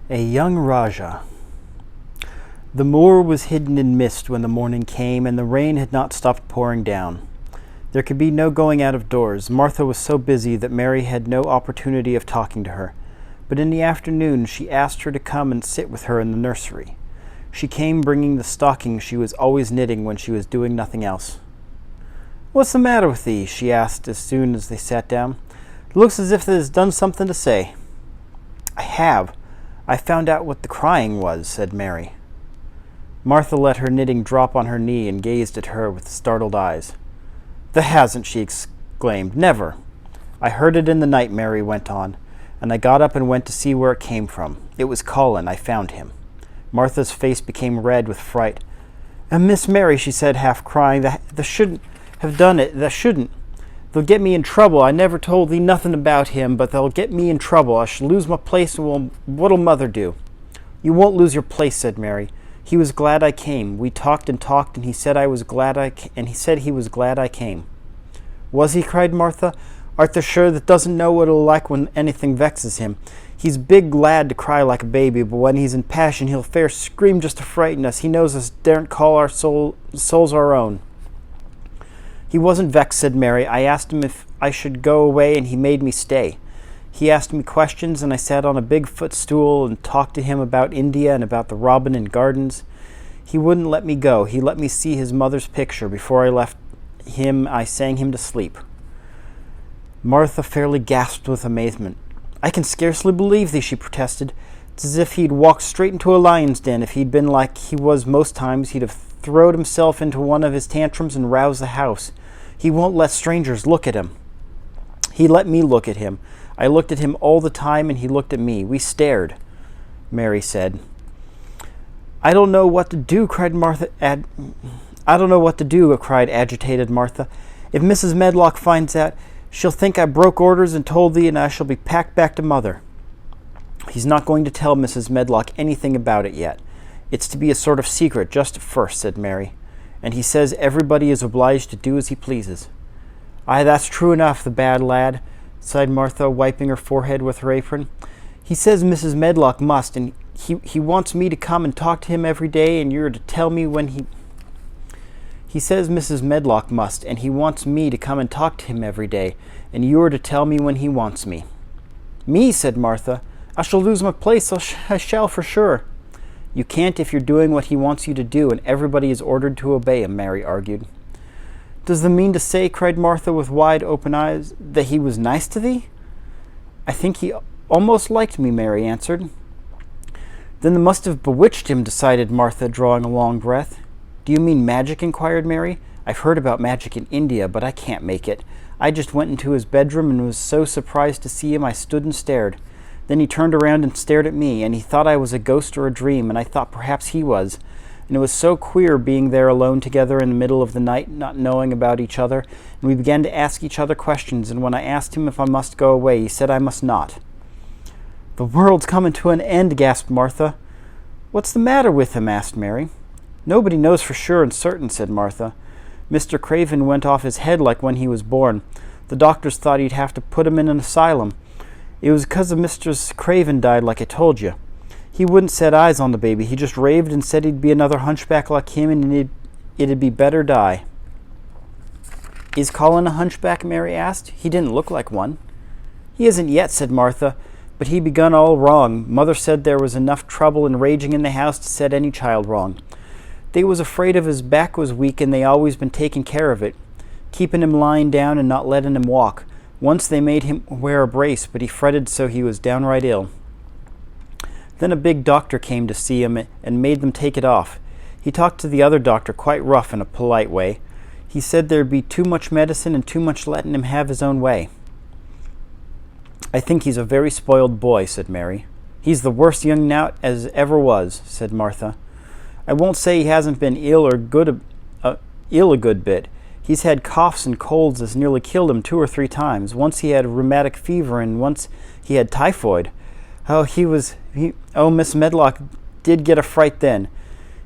A young Rajah. The moor was hidden in mist when the morning came, and the rain had not stopped pouring down. There could be no going out of doors. Martha was so busy that Mary had no opportunity of talking to her. But in the afternoon she asked her to come and sit with her in the nursery. She came bringing the stockings she was always knitting when she was doing nothing else. "What's the matter with thee?" she asked as soon as they sat down. "It looks as if thou hast done something to say." "I have. I found out what the crying was," said Mary. Martha let her knitting drop on her knee and gazed at her with startled eyes. "Thou hasn't," she exclaimed. "Never." "I heard it in the night," Mary went on, "and I got up and went to see where it came from. It was Colin. I found him." Martha's face became red with fright. "Miss Mary," she said, half crying, thou shouldn't have done it. Thou shouldn't. They'll get me in trouble. I never told thee nothing about him, but they'll get me in trouble. I shall lose my place, and what'll Mother do?" "You won't lose your place," said Mary. "He was glad I came. We talked and talked, and he said he was glad I came." "Was he?" cried Martha. "Art thou sure that doesn't know what it'll like when anything vexes him? He's big lad to cry like a baby, but when he's in passion he'll fair scream just to frighten us. He knows us daren't call our souls our own." "He wasn't vexed," said Mary. "I asked him if I should go away, and he made me stay. He asked me questions, and I sat on a big footstool and talked to him about India and about the robin and gardens. He wouldn't let me go. He let me see his mother's picture. Before I left him, I sang him to sleep." Martha fairly gasped with amazement. "I can scarcely believe thee," she protested. "It's as if he'd walked straight into a lion's den. If he'd been like he was most times, he'd have throwed himself into one of his tantrums and roused the house. He won't let strangers look at him." "He let me look at him. I looked at him all the time, and he looked at me. We stared," Mary said. "I don't know what to do," cried agitated Martha. "If Mrs. Medlock finds out, she'll think I broke orders and told thee, and I shall be packed back to Mother." "He's not going to tell Mrs. Medlock anything about it yet. It's to be a sort of secret just at first," said Mary. "And he says everybody is obliged to do as he pleases." "Aye, that's true enough, the bad lad," sighed Martha, wiping her forehead with her apron. "He says Mrs. Medlock must, and he wants me to come and talk to him every day, and you're to tell me when He says Mrs. Medlock must, and he wants me to come and talk to him every day, and you're to tell me when he wants me." "Me?" said Martha. "I shall lose my place. I shall for sure." "You can't if you're doing what he wants you to do, and everybody is ordered to obey him," Mary argued. "Does thou mean to say," cried Martha with wide open eyes, "that he was nice to thee?" "I think he almost liked me," Mary answered. "Then they must have bewitched him," decided Martha, drawing a long breath. "Do you mean magic?" inquired Mary. "I've heard about magic in India, but I can't make it. I just went into his bedroom and was so surprised to see him I stood and stared. Then he turned around and stared at me, and he thought I was a ghost or a dream, and I thought perhaps he was. And it was so queer being there alone together in the middle of the night, not knowing about each other, and we began to ask each other questions, and when I asked him if I must go away, he said I must not." "The world's coming to an end," gasped Martha. "What's the matter with him?" asked Mary. "Nobody knows for sure and certain," said Martha. "Mr. Craven went off his head like when he was born. The doctors thought he'd have to put him in an asylum. It was because of Mr. Craven died, like I told you. He wouldn't set eyes on the baby. He just raved and said he'd be another hunchback like him, and it'd be better die." "Is Colin a hunchback?" Mary asked. "He didn't look like one." "He isn't yet," said Martha, "but he begun all wrong. Mother said there was enough trouble and raging in the house to set any child wrong. They was afraid of his back was weak, and they always been taking care of it, keeping him lying down and not letting him walk. Once they made him wear a brace, but he fretted so he was downright ill. Then a big doctor came to see him and made them take it off. He talked to the other doctor quite rough in a polite way. He said there'd be too much medicine and too much letting him have his own way." "I think he's a very spoiled boy," said Mary. "He's the worst young nowt as ever was," said Martha. "I won't say he hasn't been ill a good bit. He's had coughs and colds that's nearly killed him 2 or 3 times. Once he had a rheumatic fever, and once he had typhoid. Miss Medlock did get a fright then.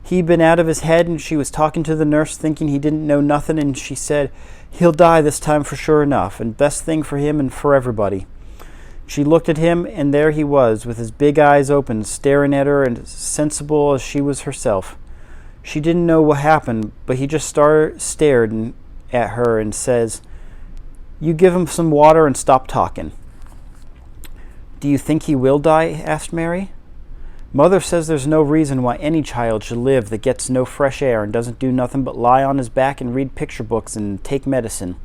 He'd been out of his head, and she was talking to the nurse, thinking he didn't know nothing, and she said, "He'll die this time for sure enough, and best thing for him and for everybody." She looked at him, and there he was, with his big eyes open, staring at her, and as sensible as she was herself. She didn't know what happened, but he just stared at her and says, "You give him some water and stop talking." "Do you think he will die?" asked Mary. "Mother says there's no reason why any child should live that gets no fresh air and doesn't do nothing but lie on his back and read picture books and take medicine.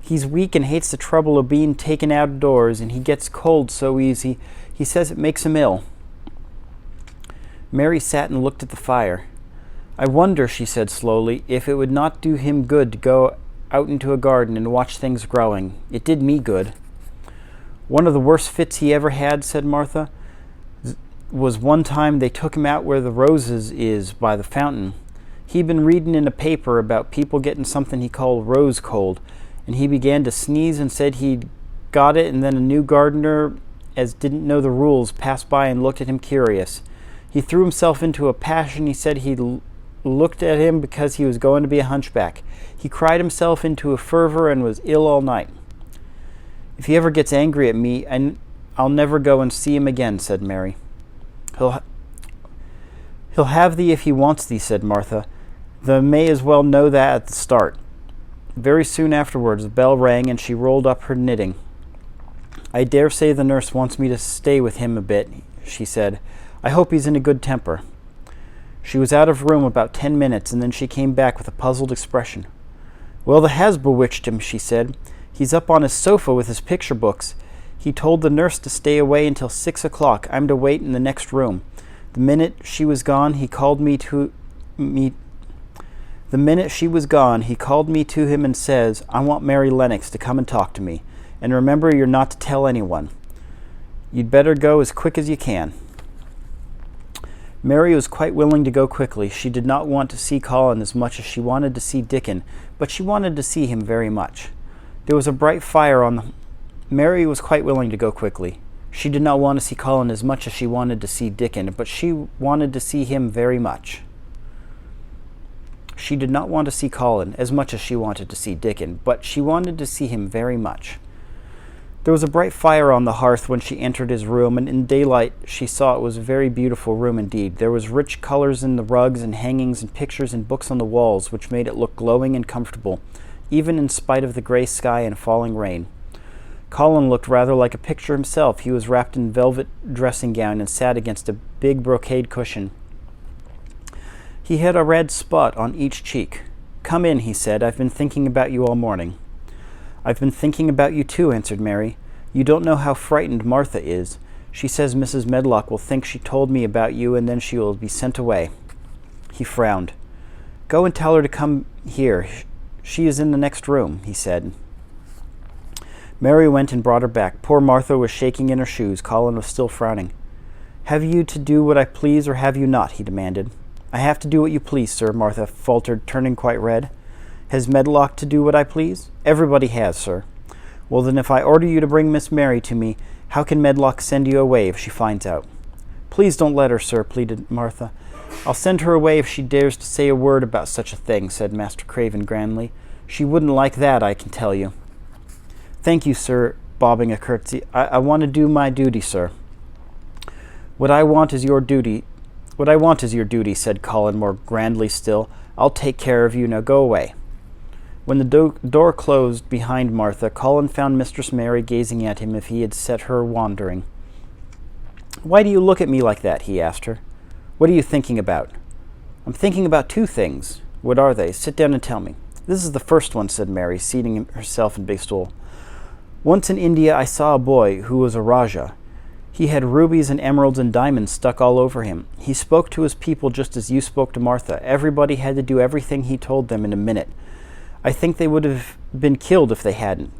He's weak and hates the trouble of being taken outdoors, and he gets cold so easy. He says it makes him ill." Mary sat and looked at the fire. "I wonder," she said slowly, "if it would not do him good to go out into a garden and watch things growing. It did me good." "One of the worst fits he ever had," said Martha, "was one time they took him out where the roses is by the fountain. He'd been reading in a paper about people getting something he called rose cold, and he began to sneeze and said he'd got it, and then a new gardener as didn't know the rules passed by and looked at him curious. He threw himself into a passion. He said he'd looked at him because he was going to be a hunchback. He cried himself into a fervor and was ill all night. If he ever gets angry at me, I'll never go and see him again," said Mary. He'll have thee if he wants thee," said Martha. "Thou may as well know that at the start." Very soon afterwards the bell rang, and she rolled up her knitting. "I dare say the nurse wants me to stay with him a bit," she said. "I hope he's in a good temper." She was out of room about 10 minutes, and then she came back with a puzzled expression. "Well, the has bewitched him," she said. "He's up on his sofa with his picture books. He told the nurse to stay away until 6 o'clock. I'm to wait in the next room. The minute she was gone, he called me to him and says, 'I want Mary Lennox to come and talk to me. And remember, you're not to tell anyone. You'd better go as quick as you can.'" Mary was quite willing to go quickly. She did not want to see Colin as much as she wanted to see Dickon, but she wanted to see him very much. There was a bright fire on the... Mary was quite willing to go quickly. She did not want to see Colin as much as she wanted to see Dickon, but she wanted to see him very much. She did not want to see Colin as much as she wanted to see Dickon, but she wanted to see him very much. There was a bright fire on the hearth when she entered his room, and in daylight she saw it was a very beautiful room indeed. There was rich colors in the rugs and hangings and pictures and books on the walls, which made it look glowing and comfortable, even in spite of the gray sky and falling rain. Colin looked rather like a picture himself. He was wrapped in velvet dressing gown and sat against a big brocade cushion. He had a red spot on each cheek. "Come in," he said. "I've been thinking about you all morning." "I've been thinking about you too," answered Mary. "You don't know how frightened Martha is. She says Mrs. Medlock will think she told me about you, and then she will be sent away." He frowned. "Go and tell her to come here. She is in the next room," he said. Mary went and brought her back. Poor Martha was shaking in her shoes. Colin was still frowning. "Have you to do what I please, or have you not?" he demanded. "I have to do what you please, sir," Martha faltered, turning quite red. "Has Medlock to do what I please?" "Everybody has, sir." "Well, then, if I order you to bring Miss Mary to me, how can Medlock send you away if she finds out?" "Please don't let her, sir," pleaded Martha. "I'll send her away if she dares to say a word about such a thing," said Master Craven grandly. "She wouldn't like that, I can tell you." "Thank you, sir," bobbing a curtsy. I want to do my duty, sir." What I want is your duty, said Colin more grandly still. "I'll take care of you. Now go away." When the door closed behind Martha, Colin found Mistress Mary gazing at him as if he had set her wandering. "Why do you look at me like that?" he asked her. "What are you thinking about?" "I'm thinking about two things." "What are they? Sit down and tell me." "This is the first one," said Mary, seating herself in a big stool. "Once in India I saw a boy who was a Rajah. He had rubies and emeralds and diamonds stuck all over him. He spoke to his people just as you spoke to Martha. Everybody had to do everything he told them in a minute. I think they would have been killed if they hadn't.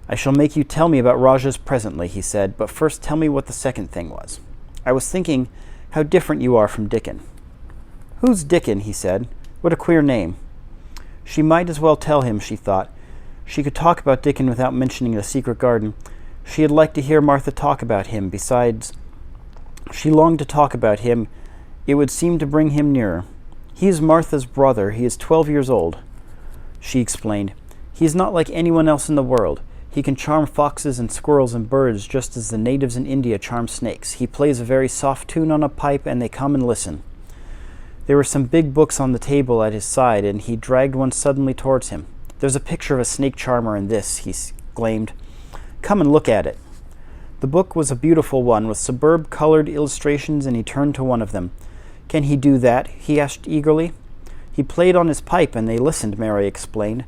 I shall make you tell me about Rajahs presently," he said, "but first tell me what the second thing was." "I was thinking how different you are from Dickon." "Who's Dickon?" he said. "What a queer name." She might as well tell him, she thought. She could talk about Dickon without mentioning the secret garden. She had liked to hear Martha talk about him. Besides, she longed to talk about him. It would seem to bring him nearer. He is Martha's brother. He is 12 years old, she explained. He is not like anyone else in the world. He can charm foxes and squirrels and birds just as the natives in India charm snakes. He plays a very soft tune on a pipe, and they come and listen. There were some big books on the table at his side, and he dragged one suddenly towards him. There's a picture of a snake charmer in this, he exclaimed. Come and look at it. The book was a beautiful one, with superb colored illustrations, and he turned to one of them. Can he do that? He asked eagerly. He played on his pipe, and they listened, Mary explained.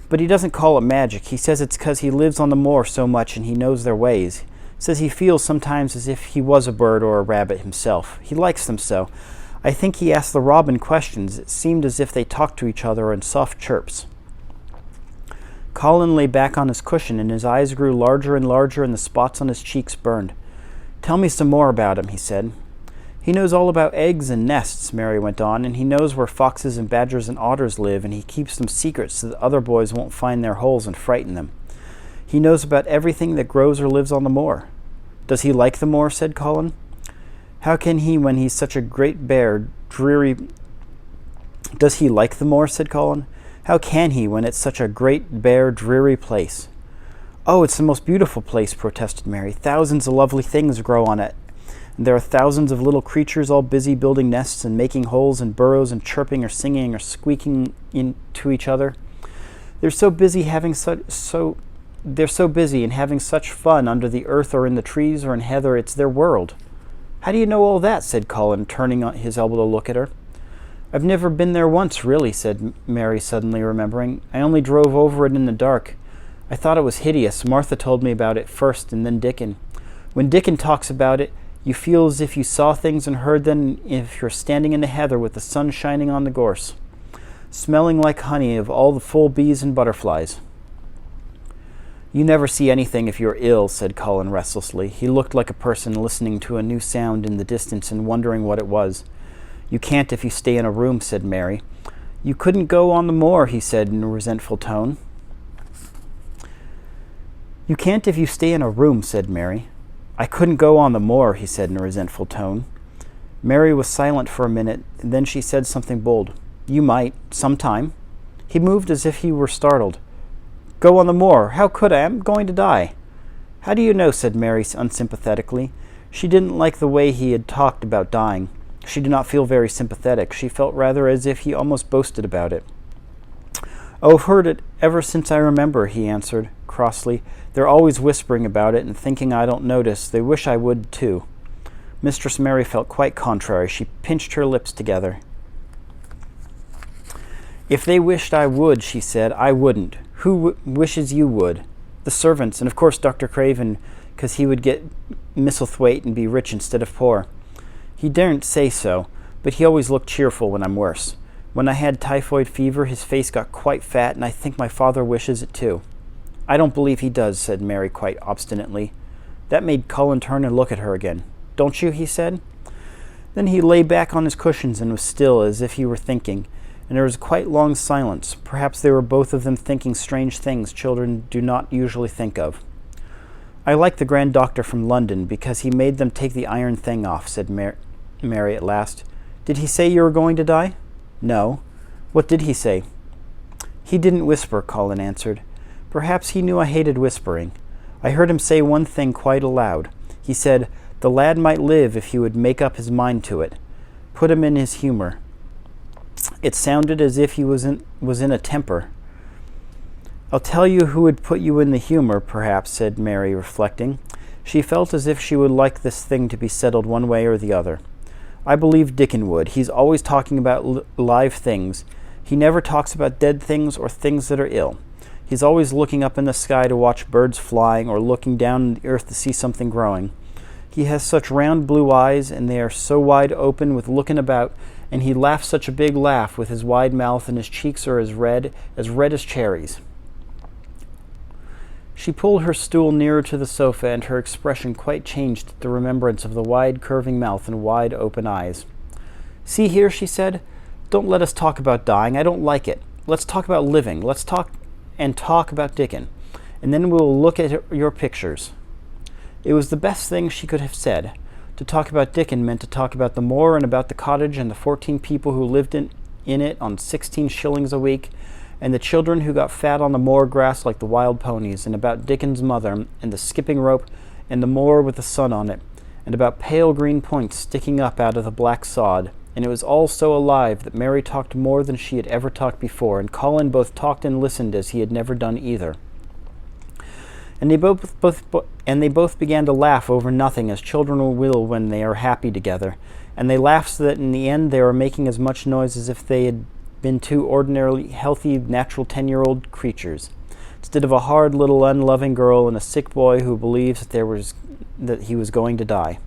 But he doesn't call it magic. He says it's 'cause he lives on the moor so much and he knows their ways. Says he feels sometimes as if he was a bird or a rabbit himself. He likes them so. I think he asked the robin questions. It seemed as if they talked to each other in soft chirps. Colin lay back on his cushion, and his eyes grew larger and larger, and the spots on his cheeks burned. Tell me some more about him, he said. He knows all about eggs and nests, Mary went on, and he knows where foxes and badgers and otters live, and he keeps them secret so that other boys won't find their holes and frighten them. He knows about everything that grows or lives on the moor. Does he like the moor? Said Colin. How can he when he's such a great bare, dreary... Does he like the moor? Said Colin. How can he when it's such a great, bare, dreary place? Oh, it's the most beautiful place, protested Mary. Thousands of lovely things grow on it. And there are thousands of little creatures all busy building nests and making holes and burrows and chirping or singing or squeaking into each other. They're so busy and having such fun under the earth or in the trees or in heather. It's their world. How do you know all that? Said Colin, turning on his elbow to look at her. I've never been there once, really, said Mary, suddenly remembering. I only drove over it in the dark. I thought it was hideous. Martha told me about it first, and then Dickon. When Dickon talks about it, you feel as if you saw things and heard them if you're standing in the heather with the sun shining on the gorse, smelling like honey of all the full bees and butterflies. You never see anything if you're ill, said Colin restlessly. He looked like a person listening to a new sound in the distance and wondering what it was. You can't if you stay in a room, said Mary. You couldn't go on the moor, he said in a resentful tone. You can't if you stay in a room, said Mary. I couldn't go on the moor, he said in a resentful tone. Mary was silent for a minute, and then she said something bold. You might, sometime. He moved as if he were startled. Go on the moor? How could I? I'm going to die. How do you know? Said Mary unsympathetically. She didn't like the way he had talked about dying. She did not feel very sympathetic. She felt rather as if he almost boasted about it. Oh, I've heard it ever since I remember, he answered crossly. They're always whispering about it and thinking I don't notice. They wish I would, too. Mistress Mary felt quite contrary. She pinched her lips together. If they wished I would, she said, I wouldn't. Who wishes you would? The servants, and of course Dr. Craven, because he would get Mistlethwaite and be rich instead of poor. He daren't say so, but he always looked cheerful when I'm worse. When I had typhoid fever, his face got quite fat, and I think my father wishes it too. I don't believe he does, said Mary quite obstinately. That made Cullen turn and look at her again. Don't you? He said. Then he lay back on his cushions and was still, as if he were thinking, and there was a quite long silence. Perhaps they were both of them thinking strange things children do not usually think of. I like the Grand Doctor from London because he made them take the iron thing off, said Mary at last. Did he say you were going to die? No. What did he say? He didn't whisper, Colin answered. Perhaps he knew I hated whispering. I heard him say one thing quite aloud. He said, the lad might live if he would make up his mind to it. Put him in his humor. It sounded as if he was in a temper. I'll tell you who would put you in the humor, perhaps, said Mary, reflecting. She felt as if she would like this thing to be settled one way or the other. I believe Dickon would. He's always talking about live things. He never talks about dead things or things that are ill. He's always looking up in the sky to watch birds flying or looking down the earth to see something growing. He has such round blue eyes, and they are so wide open with looking about, and he laughs such a big laugh with his wide mouth, and his cheeks are as red as cherries. She pulled her stool nearer to the sofa, and her expression quite changed at the remembrance of the wide curving mouth and wide open eyes. See here, she said, don't let us talk about dying. I don't like it. Let's talk about living. Let's talk about Dickon, and then we'll look at your pictures. It was the best thing she could have said. To talk about Dickon meant to talk about the moor and about the cottage and the 14 people who lived in in it on 16 shillings a week, and the children who got fat on the moor grass like the wild ponies, and about Dickon's mother, and the skipping rope, and the moor with the sun on it, and about pale green points sticking up out of the black sod, and it was all so alive that Mary talked more than she had ever talked before, and Colin both talked and listened as he had never done either. And they both began to laugh over nothing, as children will when they are happy together, and they laughed so that in the end they were making as much noise as if they had been two ordinarily healthy, natural 10-year-old creatures, instead of a hard little unloving girl and a sick boy who believes that he was going to die.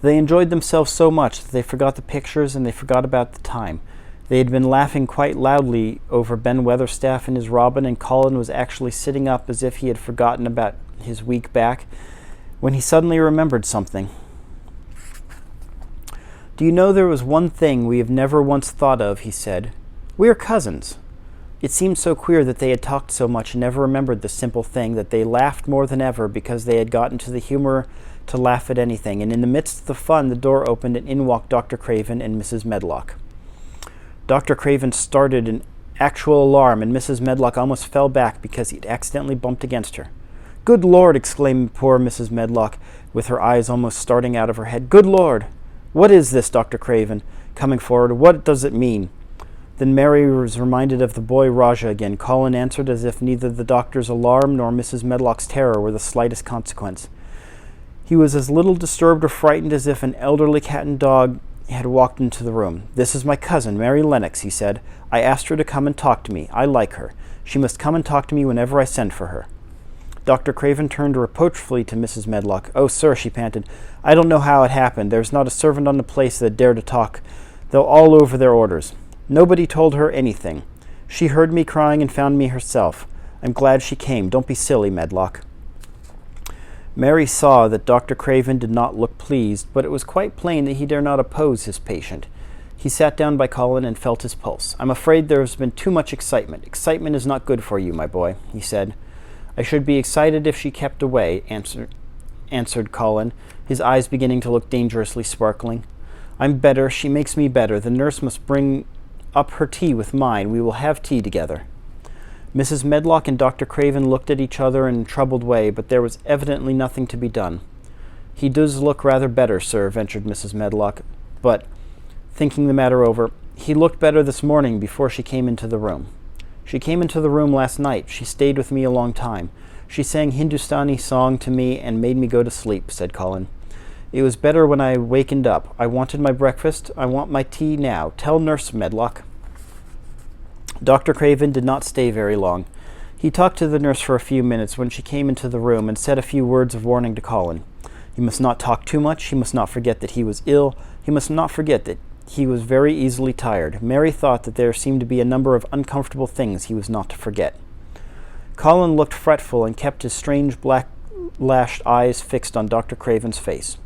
They enjoyed themselves so much that they forgot the pictures and they forgot about the time. They had been laughing quite loudly over Ben Weatherstaff and his robin, and Colin was actually sitting up as if he had forgotten about his weak back, when he suddenly remembered something. "Do you know there was one thing we have never once thought of," he said. "We are cousins." It seemed so queer that they had talked so much and never remembered the simple thing that they laughed more than ever because they had got into the humor to laugh at anything, and in the midst of the fun the door opened and in walked Dr. Craven and Mrs. Medlock. Dr. Craven started in actual alarm, and Mrs. Medlock almost fell back because he'd accidentally bumped against her. "Good Lord!" exclaimed poor Mrs. Medlock, with her eyes almost starting out of her head. "Good Lord! What is this, Dr. Craven?" coming forward. "What does it mean?" Then Mary was reminded of the boy Rajah again. Colin answered as if neither the doctor's alarm nor Mrs. Medlock's terror were the slightest consequence. He was as little disturbed or frightened as if an elderly cat and dog had walked into the room. "This is my cousin, Mary Lennox," he said. "I asked her to come and talk to me. I like her. She must come and talk to me whenever I send for her." Dr. Craven turned reproachfully to Mrs. Medlock. "Oh, sir," she panted, "I don't know how it happened. There's not a servant on the place that dared to talk, though all over their orders. Nobody told her anything. She heard me crying and found me herself. I'm glad she came. Don't be silly, Medlock." Mary saw that Dr. Craven did not look pleased, but it was quite plain that he dare not oppose his patient. He sat down by Colin and felt his pulse. "I'm afraid there has been too much excitement. Excitement is not good for you, my boy," he said. "I should be excited if she kept away," answered Colin, his eyes beginning to look dangerously sparkling. "I'm better. She makes me better. The nurse must bring up her tea with mine. We will have tea together." Mrs. Medlock and Dr. Craven looked at each other in a troubled way, but there was evidently nothing to be done. "He does look rather better, sir," ventured Mrs. Medlock, but, thinking the matter over, "he looked better this morning before she came into the room." "She came into the room last night. She stayed with me a long time. She sang Hindustani song to me and made me go to sleep," said Colin. "It was better when I wakened up. I wanted my breakfast. I want my tea now. Tell Nurse Medlock." Dr. Craven did not stay very long. He talked to the nurse for a few minutes when she came into the room and said a few words of warning to Colin. He must not talk too much. He must not forget that he was ill. He must not forget that he was very easily tired. Mary thought that there seemed to be a number of uncomfortable things he was not to forget. Colin looked fretful and kept his strange black-lashed eyes fixed on Dr. Craven's face.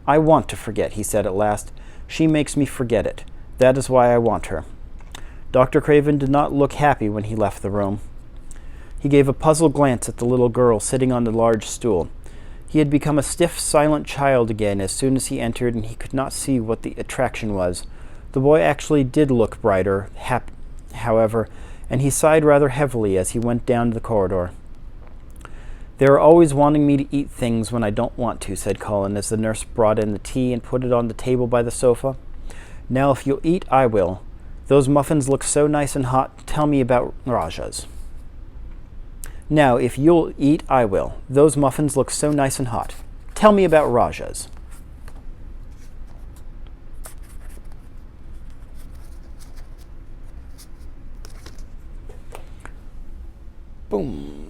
"I want to forget," he said at last. "She makes me forget it. That is why I want her." Dr. Craven did not look happy when he left the room. He gave a puzzled glance at the little girl sitting on the large stool. He had become a stiff, silent child again as soon as he entered, and he could not see what the attraction was. The boy actually did look brighter, however, and he sighed rather heavily as he went down the corridor. "They are always wanting me to eat things when I don't want to," said Colin as the nurse brought in the tea and put it on the table by the sofa. "Now, if you'll eat, I will. Those muffins look so nice and hot. Tell me about Rajah's." "Now, if you'll eat, I will. Those muffins look so nice and hot. Tell me about Rajah's." Boom.